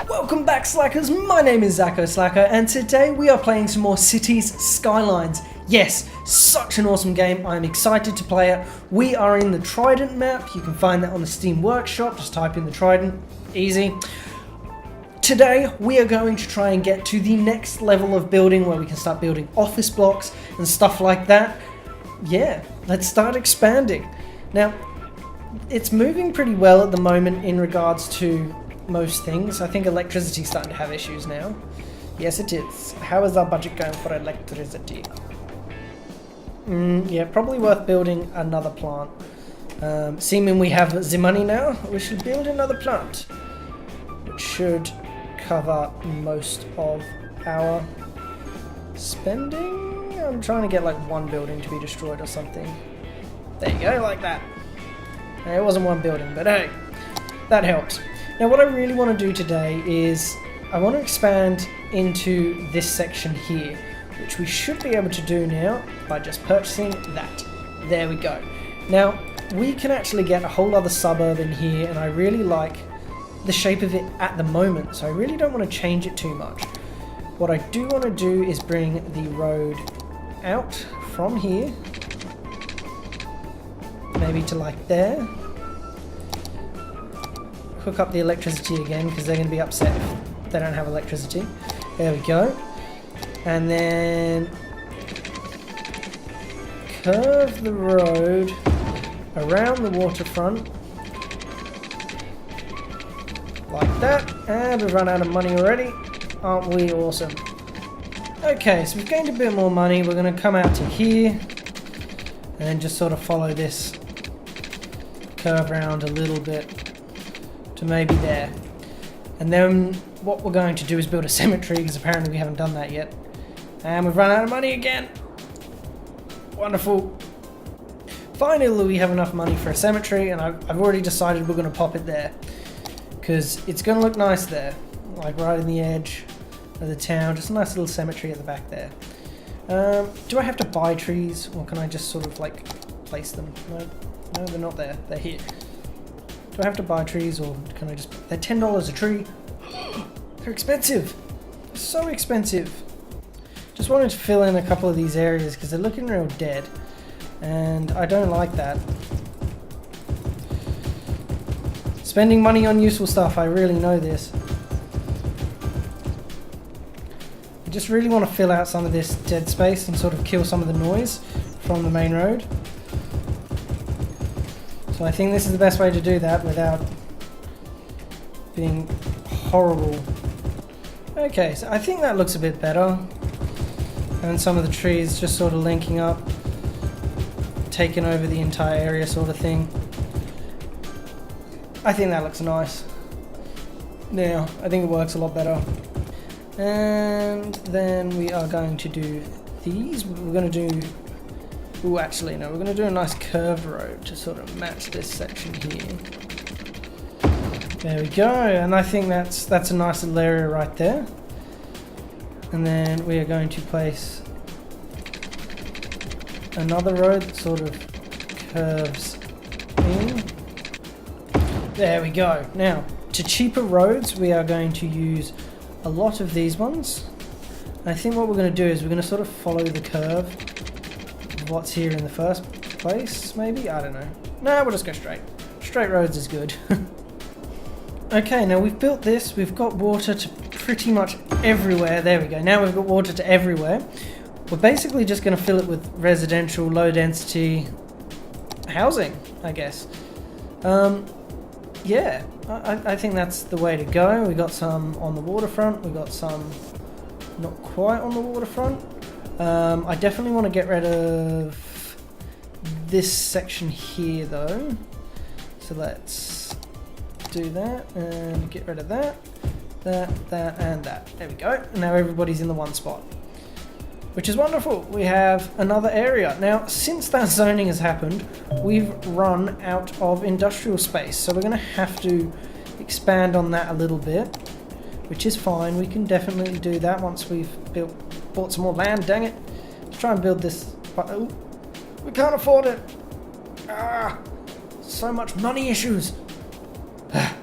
Welcome back, Slackers. My name is Slacko, and today we are playing some more Cities Skylines. Yes, such an awesome game. I'm excited to play it. We are in the Trident map. You can find that on the Steam Workshop. Just type in the Trident. Easy. Today we are going to try and get to the next level of building where we can start building office blocks and stuff like that. Yeah, let's start expanding. Now, it's moving pretty well at the moment in regards to most things. I think electricity's starting to have issues now. Yes, it is. How is our budget going for electricity? Yeah, probably worth building another plant. Seeming we have the money now, we should build another plant, which should cover most of our spending. I'm trying to get like one building to be destroyed or something. There you go, like that. It wasn't one building, but hey, that helps. Now what I really want to do today is I want to expand into this section here, which we should be able to do now by just purchasing that. There we go. Now we can actually get a whole other suburb in here, and I really like the shape of it at the moment, so I really don't want to change it too much. What I do want to do is bring the road out from here, maybe to like there. Hook up the electricity again because they're going to be upset if they don't have electricity. There we go. And then curve the road around the waterfront like that. And we've run out of money already. Aren't we awesome? Okay, so we've gained a bit more money. We're going to come out to here and then just sort of follow this curve around a little bit to maybe there. And then what we're going to do is build a cemetery, because apparently we haven't done that yet. And we've run out of money again. Wonderful. Finally we have enough money for a cemetery, and I've already decided we're going to pop it there, because it's going to look nice there, like right in the edge of the town. Just a nice little cemetery at the back there. Do I have to buy trees, or can I just sort of like place them? No, they're not there. They're here. Do I have to buy trees, or can I just... They're $10 a tree. They're expensive. They're so expensive. Just wanted to fill in a couple of these areas because they're looking real dead. And I don't like that. Spending money on useful stuff, I really know this. I just really want to fill out some of this dead space and sort of kill some of the noise from the main road. So I think this is the best way to do that without being horrible. Okay, so I think that looks a bit better. And some of the trees just sort of linking up, taking over the entire area sort of thing. I think that looks nice. Now, I think it works a lot better. And then we are going to do these. We're going to do... Ooh, actually, no, we're going to do a nice curved road to sort of match this section here. There we go, and I think that's a nice little area right there. And then we are going to place another road that sort of curves in. There we go. Now, to cheaper roads, we are going to use a lot of these ones. And I think what we're going to do is we're going to sort of follow the curve. What's here in the first place, maybe? I don't know. No, we'll just go straight. Straight roads is good. Okay, now we've built this. We've got water to pretty much everywhere. There we go. Now we've got water to everywhere. We're basically just going to fill it with residential, low-density housing, I guess. Yeah, I think that's the way to go. We got some on the waterfront. We got some not quite on the waterfront. I definitely want to get rid of this section here though. So let's do that and get rid of that, and that. There we go. And now everybody's in the one spot, which is wonderful. We have another area. Now, since that zoning has happened, we've run out of industrial space. So we're going to have to expand on that a little bit, which is fine. We can definitely do that once we've bought some more land. Dang it. Let's try and build this. Ooh, we can't afford it. So much money issues.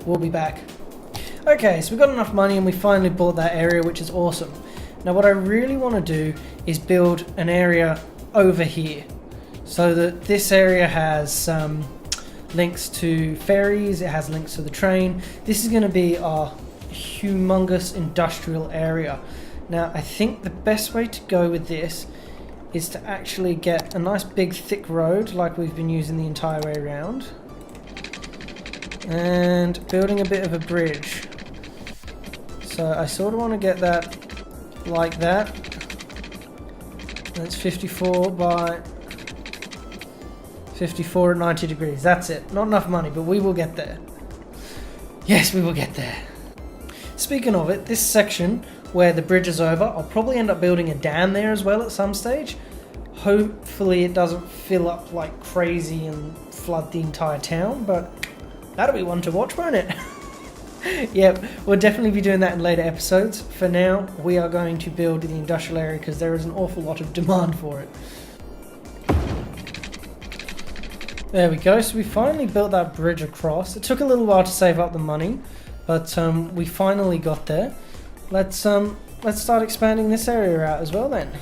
We'll be back. Okay, so we got enough money and we finally bought that area, which is awesome. Now what I really want to do is build an area over here so that this area has links to ferries, it has links to the train. This is going to be our humongous industrial area. Now I think the best way to go with this is to actually get a nice big thick road like we've been using the entire way around, and building a bit of a bridge. So I sort of want to get that like that. That's 54 by 54 at 90 degrees. That's it. Not enough money, but we will get there. Yes, we will get there. Speaking of it, this section where the bridge is over, I'll probably end up building a dam there as well at some stage. Hopefully it doesn't fill up like crazy and flood the entire town, but that'll be one to watch, won't it? Yep, we'll definitely be doing that in later episodes. For now, we are going to build the industrial area because there is an awful lot of demand for it. There we go, so we finally built that bridge across. It took a little while to save up the money, but we finally got there. Let's start expanding this area out as well then.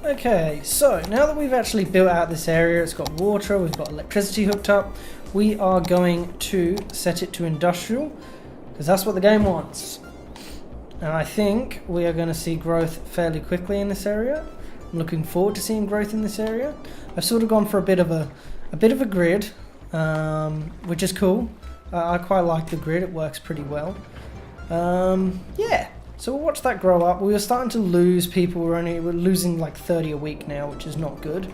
Okay, so now that we've actually built out this area, it's got water, we've got electricity hooked up, we are going to set it to industrial, because that's what the game wants. And I think we are going to see growth fairly quickly in this area. I'm looking forward to seeing growth in this area. I've sort of gone for a bit of a grid, which is cool. I quite like the grid, it works pretty well. Yeah, so we'll watch that grow up. We were starting to lose people, we're losing like 30 a week now, which is not good.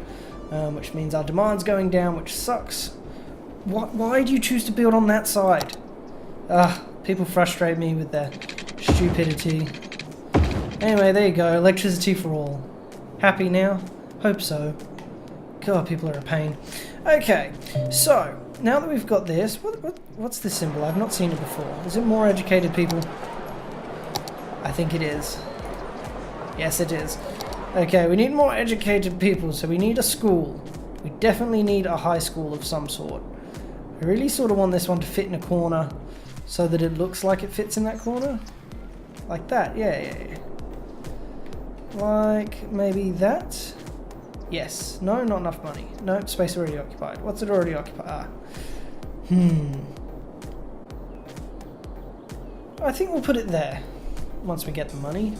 Which means our demand's going down, which sucks. Why do you choose to build on that side? People frustrate me with their stupidity. Anyway, there you go, electricity for all. Happy now? Hope so. God, people are a pain. Okay, so now that we've got this, what's this symbol? I've not seen it before. Is it more educated people? I think it is. Yes, it is. Okay, we need more educated people, so we need a school. We definitely need a high school of some sort. I really sort of want this one to fit in a corner so that it looks like it fits in that corner. Like that, yeah. Like maybe that? Yes. No, not enough money. No, space already occupied. What's it already occupied? I think we'll put it there once we get the money.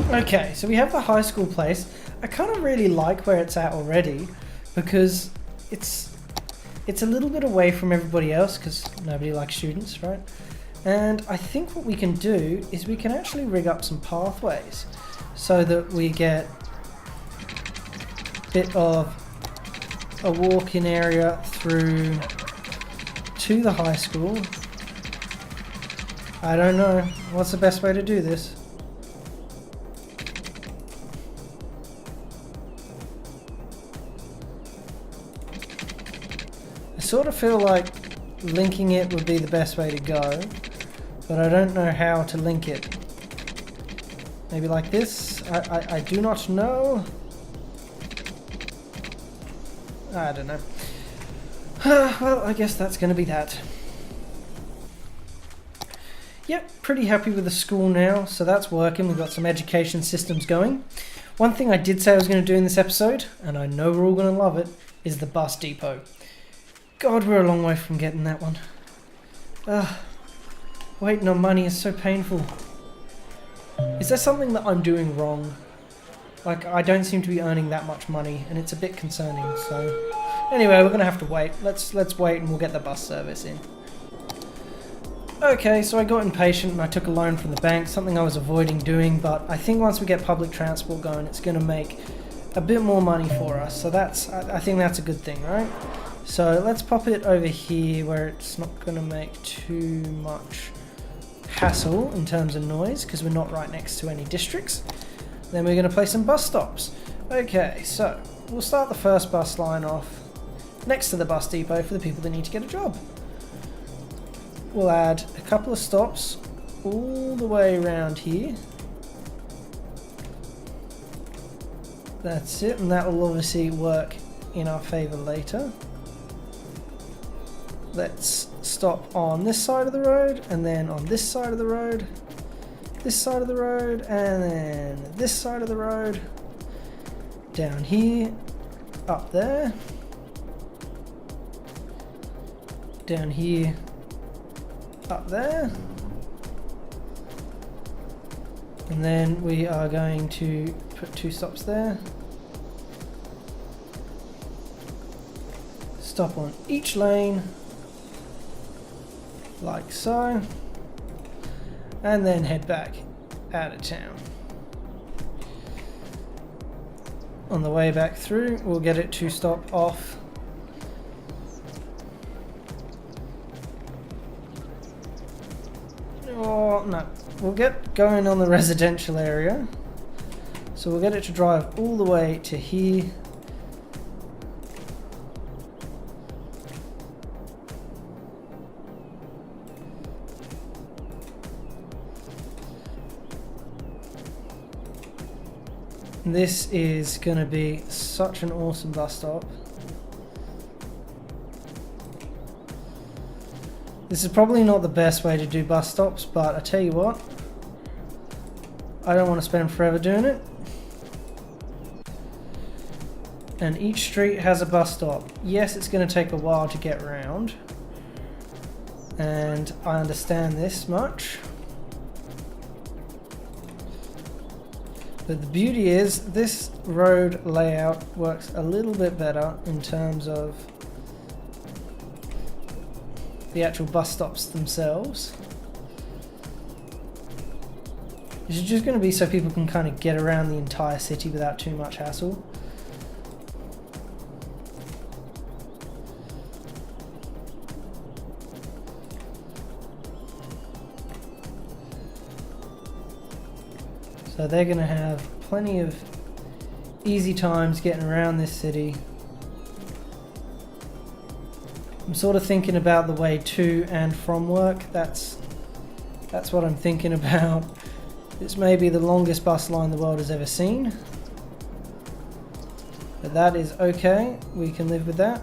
Okay, so we have the high school place. I kind of really like where it's at already because it's a little bit away from everybody else because nobody likes students, right? And I think what we can do is we can actually rig up some pathways so that we get a bit of a walk-in area through to the high school. I don't know. What's the best way to do this? I sort of feel like linking it would be the best way to go, but I don't know how to link it. Maybe like this? I do not know. I don't know. Well, I guess that's going to be that. Yep, pretty happy with the school now, so that's working. We've got some education systems going. One thing I did say I was going to do in this episode, and I know we're all going to love it, is the bus depot. God, we're a long way from getting that one. Waiting on money is so painful. Is there something that I'm doing wrong? Like, I don't seem to be earning that much money, and it's a bit concerning, so... Anyway, we're gonna have to wait. Let's wait and we'll get the bus service in. Okay, so I got impatient and I took a loan from the bank, something I was avoiding doing, but I think once we get public transport going, it's gonna make a bit more money for us, so I think that's a good thing, right? So let's pop it over here where it's not gonna make too much hassle in terms of noise, because we're not right next to any districts. Then we're gonna place some bus stops. Okay, so we'll start the first bus line off next to the bus depot for the people that need to get a job. We'll add a couple of stops all the way around here. That's it, and that will obviously work in our favor later. Let's stop on this side of the road, and then on this side of the road, this side of the road, and then this side of the road, down here, up there, down here, up there, and then we are going to put 2 stops there. Stop on each lane, like so, and then head back out of town. On the way back through, we'll get it to stop off no, we'll get going on the residential area, so we'll get it to drive all the way to here. This is going to be such an awesome bus stop. This is probably not the best way to do bus stops, but I tell you what, I don't want to spend forever doing it. And each street has a bus stop. Yes, it's going to take a while to get around, and I understand this much. But the beauty is, this road layout works a little bit better in terms of the actual bus stops themselves. This is just going to be so people can kind of get around the entire city without too much hassle. So they're going to have plenty of easy times getting around this city. I'm sort of thinking about the way to and from work. That's what I'm thinking about. This may be the longest bus line the world has ever seen, but that is okay. We can live with that.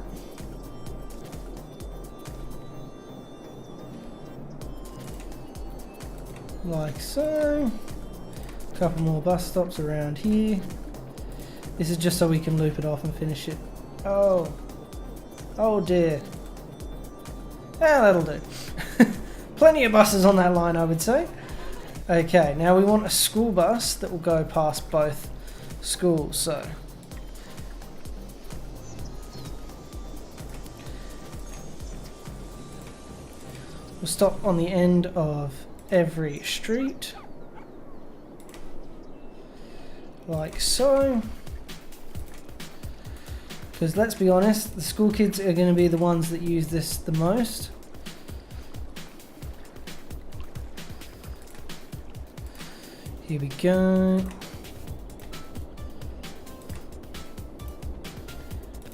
Like so. Couple more bus stops around here. This is just so we can loop it off and finish it. Oh dear. That'll do. Plenty of buses on that line, I would say. Okay, now we want a school bus that will go past both schools. So we'll stop on the end of every street. Like so. Because let's be honest, the school kids are going to be the ones that use this the most. Here we go.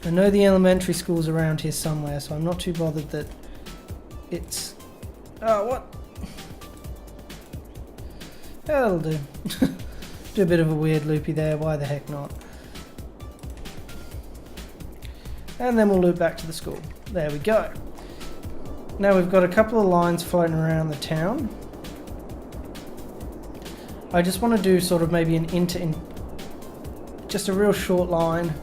I know the elementary school's around here somewhere, so I'm not too bothered that it's... Oh, what? That'll do. Do a bit of a weird loopy there, why the heck not? And then we'll loop back to the school. There we go. Now we've got a couple of lines floating around the town. I just want to do sort of maybe an just a real short line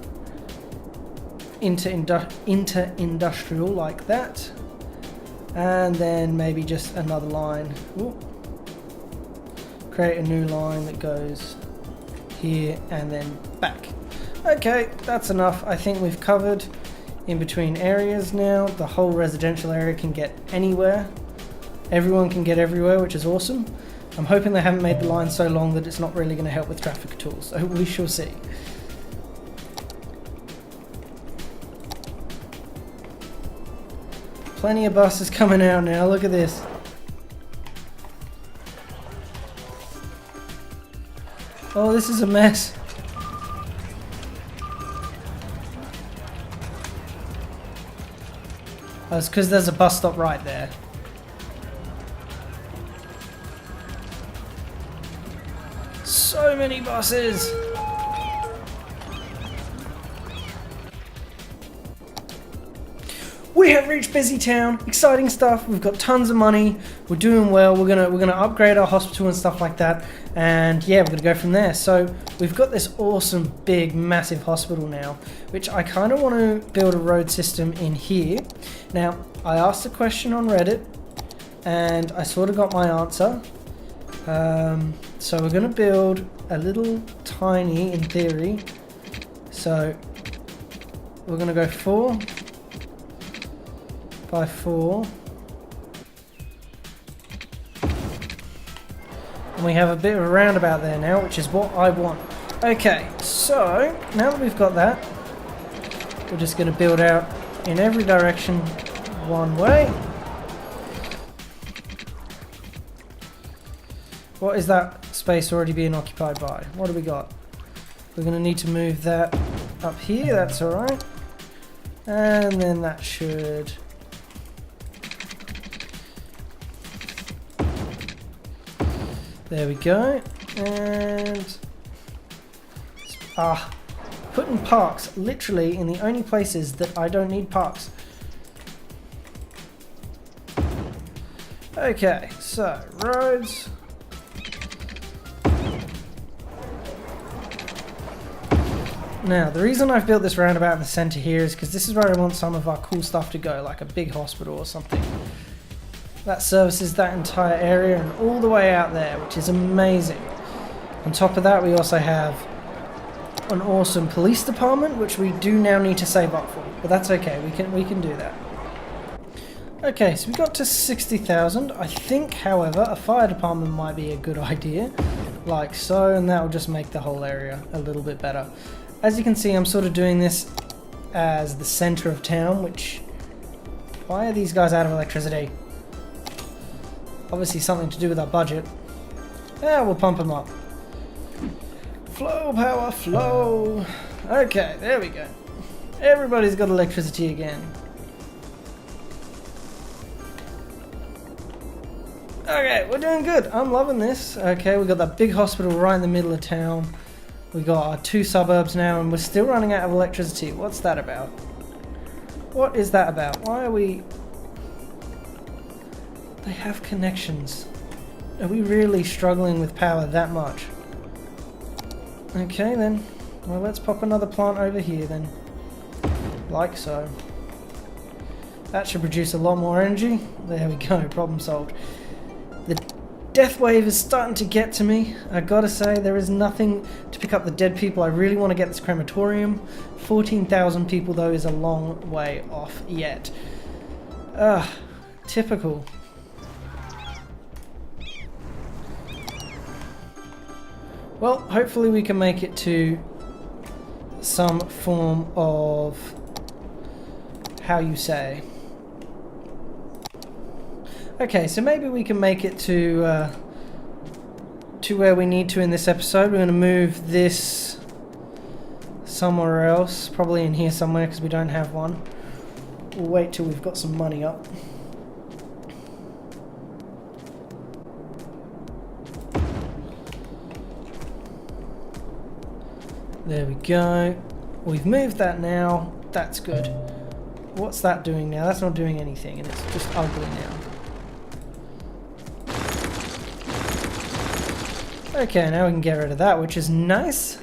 inter-industrial like that. And then maybe just another line. Ooh. Create a new line that goes here and then back. Okay, that's enough. I think we've covered in between areas now. The whole residential area can get anywhere. Everyone can get everywhere, which is awesome. I'm hoping they haven't made the line so long that it's not really going to help with traffic at all, so we shall see. Plenty of buses coming out now, look at this. Oh, this is a mess. Oh, it's because there's a bus stop right there. So many buses! We have reached busy town. Exciting stuff. We've got tons of money. We're doing well. We're gonna upgrade our hospital and stuff like that. And yeah, we're gonna go from there. So we've got this awesome, big, massive hospital now, which I kind of want to build a road system in here. Now, I asked a question on Reddit, and I sort of got my answer. So we're gonna build a little tiny, in theory. So we're gonna go 4 by 4, and we have a bit of a roundabout there now, which is what I want. Okay, so now that we've got that, we're just going to build out in every direction one way. What is that space already being occupied by? What do we got? We're going to need to move that up here, that's alright, and then that should... There we go, and putting parks literally in the only places that I don't need parks. Okay, so roads. Now, the reason I've built this roundabout in the center here is because this is where I want some of our cool stuff to go, like a big hospital or something. That services that entire area and all the way out there, which is amazing. On top of that, we also have an awesome police department, which we do now need to save up for, but that's okay. We can do that. Okay, so we got to 60,000. I think, however, a fire department might be a good idea, like so, and that will just make the whole area a little bit better. As you can see, I'm sort of doing this as the center of town, which... Why are these guys out of electricity? Obviously something to do with our budget. Yeah, we'll pump them up. Flow, power, flow. Okay, there we go. Everybody's got electricity again. Okay, we're doing good. I'm loving this. Okay, we've got that big hospital right in the middle of town. We got our 2 suburbs now, and we're still running out of electricity. What's that about? What is that about? Why are we... They have connections. Are we really struggling with power that much? Okay then. Well, let's pop another plant over here then. Like so. That should produce a lot more energy. There we go, problem solved. The death wave is starting to get to me. I gotta say, there is nothing to pick up the dead people. I really want to get this crematorium. 14,000 people though is a long way off yet. Typical. Well, hopefully we can make it to some form of, how you say. Okay, so maybe we can make it to where we need to in this episode. We're going to move this somewhere else, probably in here somewhere because we don't have one. We'll wait till we've got some money up. There we go. We've moved that now. That's good. What's that doing now? That's not doing anything, and it's just ugly now. Okay, now we can get rid of that, which is nice.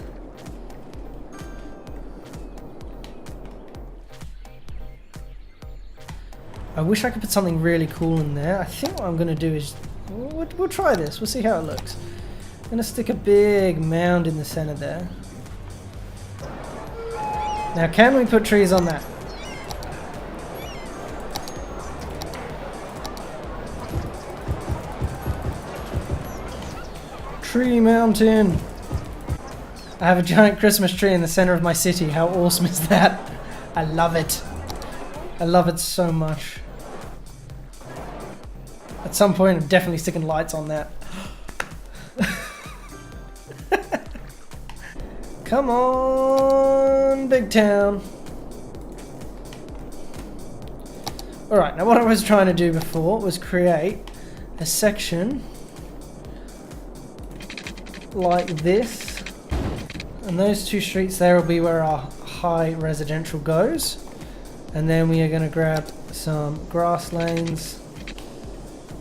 I wish I could put something really cool in there. I think what I'm going to do is... We'll try this. We'll see how it looks. I'm going to stick a big mound in the center there. Now, can we put trees on that? Tree mountain! I have a giant Christmas tree in the center of my city. How awesome is that? I love it. I love it so much. At some point, I'm definitely sticking lights on that. Come on, big town. Alright, now what I was trying to do before was create a section like this. And those 2 streets there will be where our high residential goes. And then we are going to grab some grass lanes.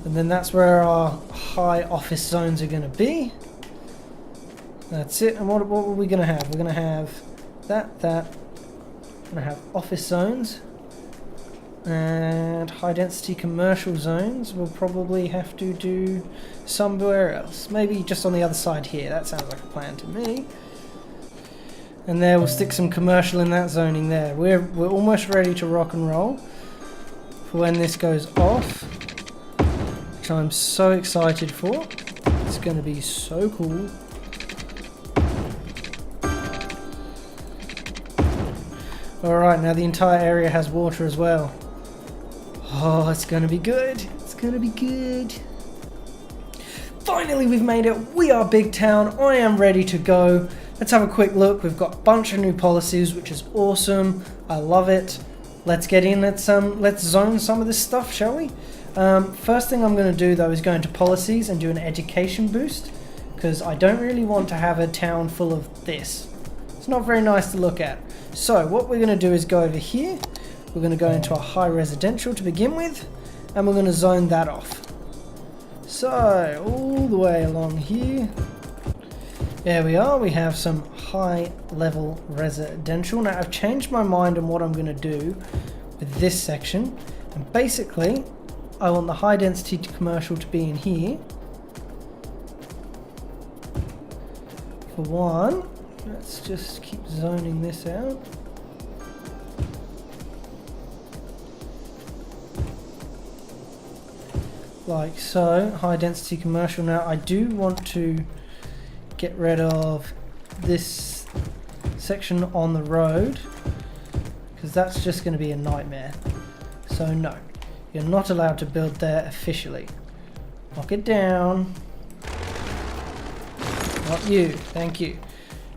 And then that's where our high office zones are going to be. That's it. And what are we going to have? We're going to have that. We're going to have office zones. And high density commercial zones we'll probably have to do somewhere else. Maybe just on the other side here. That sounds like a plan to me. And there we'll stick some commercial in that zoning there. We're almost ready to rock and roll for when this goes off, which I'm so excited for. It's going to be so cool. Alright, now the entire area has water as well. Oh, it's going to be good. It's going to be good. Finally, we've made it. We are Big Town. I am ready to go. Let's have a quick look. We've got a bunch of new policies, which is awesome. I love it. Let's get in. Let's zone some of this stuff, shall we? First thing I'm going to do though is go into policies and do an education boost, because I don't really want to have a town full of this. It's not very nice to look at. So what we're going to do is go over here. We're going to go into a high residential to begin with, and we're going to zone that off. So all the way along here. There we are, we have some high level residential. Now I've changed my mind on what I'm going to do with this section, and basically I want the high density commercial to be in here. For one, let's just keep zoning this out. Like so, high density commercial. Now I do want to get rid of this section on the road, because that's just going to be a nightmare. So no, you're not allowed to build there officially. Knock it down. Not you, thank you.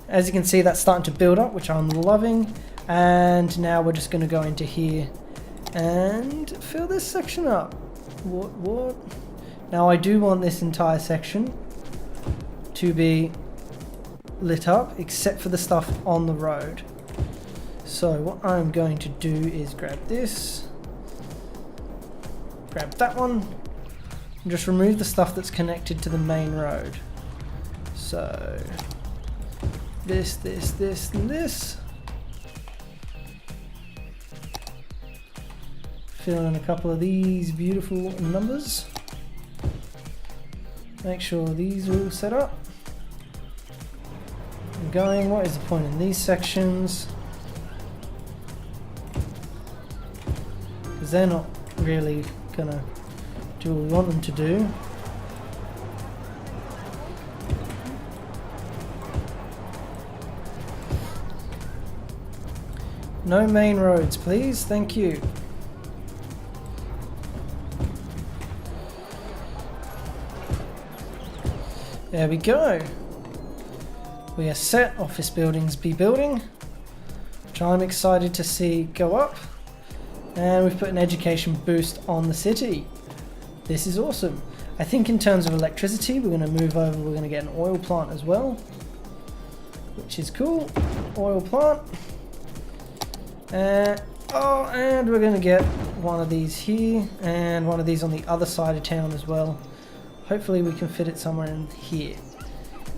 As you can see, that's starting to build up, which I'm loving. And now we're just going to go into here and fill this section up. What? Now I do want this entire section to be lit up, except for the stuff on the road. So what I'm going to do is grab this, grab that one, and just remove the stuff that's connected to the main road. So this, and this. Fill in a couple of these beautiful numbers. Make sure these are all set up. Going, what is the point in these sections? Because they're not really gonna do what we want them to do. No main roads, please. Thank you. There we go. We are set. Office buildings be building, which I'm excited to see go up. And we've put an education boost on the city. This is awesome. I think in terms of electricity, we're going to move over. We're going to get an oil plant as well, which is cool. Oil plant. And we're going to get one of these here and one of these on the other side of town as well. Hopefully we can fit it somewhere in here.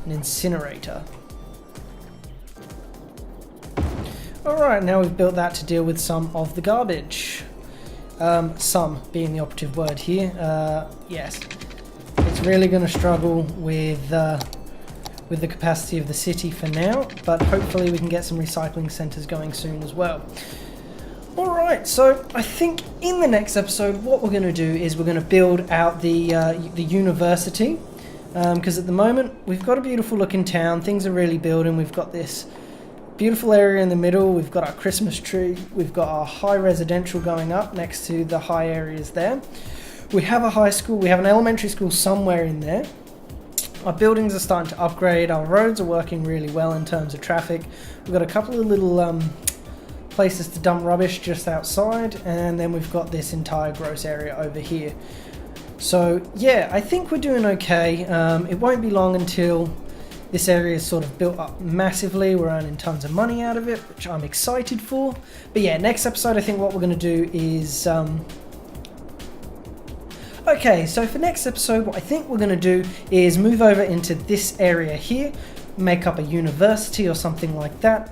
An incinerator. Alright, now we've built that to deal with some of the garbage. Some being the operative word here. Yes, it's really going to struggle with the capacity of the city for now, but hopefully we can get some recycling centres going soon as well. Alright, so I think in the next episode what we're going to do is we're going to build out the university, because at the moment we've got a beautiful looking town, things are really building, we've got this beautiful area in the middle, we've got our Christmas tree, we've got our high residential going up next to the high areas there. We have a high school, we have an elementary school somewhere in there. Our buildings are starting to upgrade, our roads are working really well in terms of traffic. We've got a couple of little places to dump rubbish just outside, and then we've got this entire gross area over here. So yeah, I think we're doing okay. It won't be long until This area is sort of built up massively. We're earning tons of money out of it, which I'm excited for. But yeah, next episode I think what we're going to do is... Okay, so for next episode what I think we're going to do is move over into this area here, make up a university or something like that,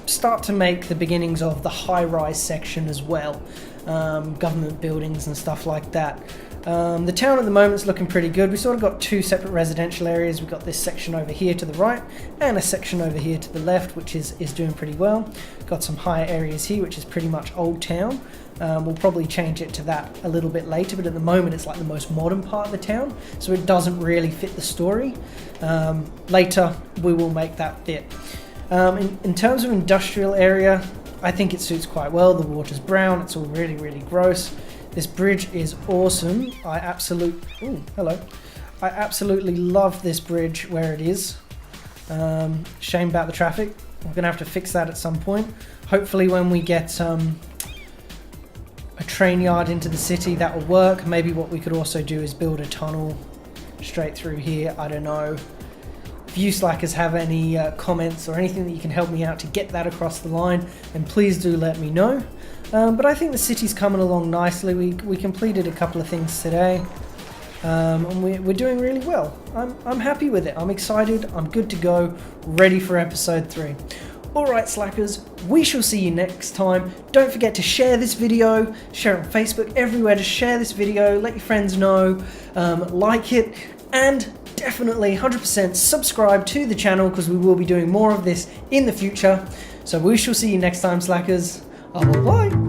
start to make the beginnings of the high-rise section as well, government buildings and stuff like that. The town at the moment is looking pretty good. We sort of got two separate residential areas. We've got this section over here to the right and a section over here to the left, which is doing pretty well. Got some higher areas here, which is pretty much old town. We'll probably change it to that a little bit later, but at the moment it's like the most modern part of the town, so it doesn't really fit the story. Later we will make that fit. In terms of industrial area, I think it suits quite well. The water's brown, it's all really, really gross. This bridge is awesome. I absolutely love this bridge where it is. Shame about the traffic. We're gonna have to fix that at some point. Hopefully when we get a train yard into the city, that will work. Maybe what we could also do is build a tunnel straight through here. I don't know. If you slackers have any comments or anything that you can help me out to get that across the line, then please do let me know. But I think the city's coming along nicely. We completed a couple of things today, and we're doing really well. I'm happy with it. I'm excited. I'm good to go. Ready for episode 3. Alright slackers, we shall see you next time. Don't forget to share this video, share it on Facebook, everywhere. Just share this video, let your friends know, like it, and definitely 100% subscribe to the channel because we will be doing more of this in the future. So we shall see you next time slackers. Bye.